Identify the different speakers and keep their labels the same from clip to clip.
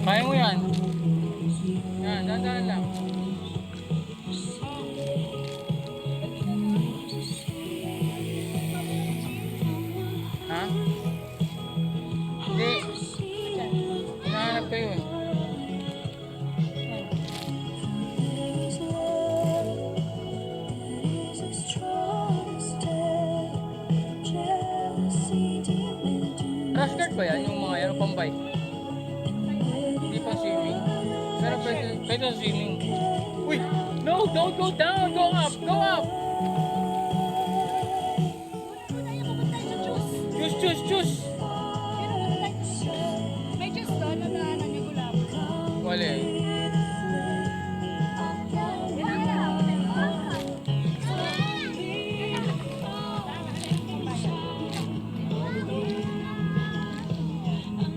Speaker 1: Kaya mo yan. Yan, dahan lang. Ha? Hindi. Hinahanap ko yun. Crash guard ba yan? Yung mga yan, pambike? Hindi pa swimming. Pero pwede swimming. Uy! No! Don't go down! Go up! Go up! Choose, choose, choose!
Speaker 2: May just doon na daanan niyo gulap.
Speaker 1: Wala eh.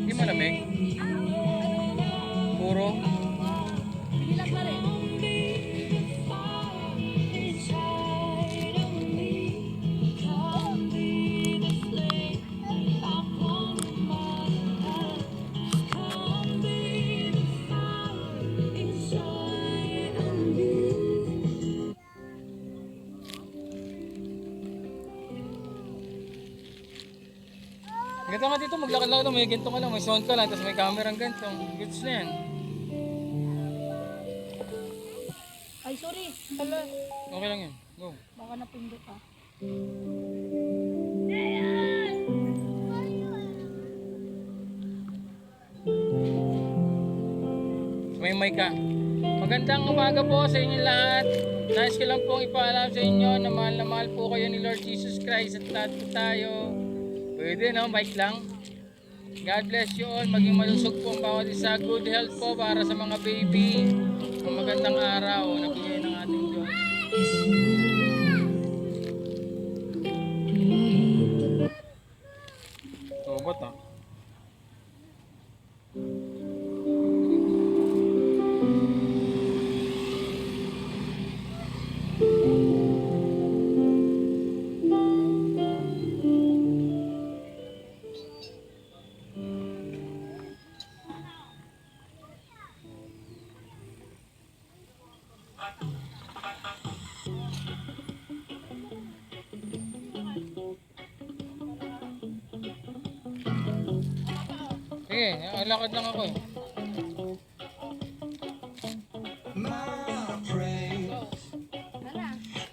Speaker 1: Hindi malamig. Puro.
Speaker 2: Pinilag na rin.
Speaker 1: Ganito nga dito, maglakad-lakad lang, may ganito ka lang, may sound ka lang, tapos may camera ang ganito. Goods na yan.
Speaker 2: Ay, sorry. Hala.
Speaker 1: Okay lang yan. Go.
Speaker 2: Baka napindot ah.
Speaker 1: May mic ka. Magandang umaga po sa inyo lahat. Nais ko lang pong ipaalam sa inyo na mahal po kayo ni Lord Jesus Christ at lahat po tayo. Pwede no, mic lang. God bless you all. Maging malusog po ang bawat isa. Good health po para sa mga baby. Ang magandang araw na bigay ng ating Diyos. Robot ah. Sige, lakad lang ako eh.
Speaker 3: My praise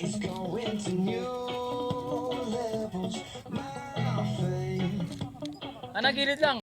Speaker 3: is going to new levels. My faith
Speaker 1: Gilid lang.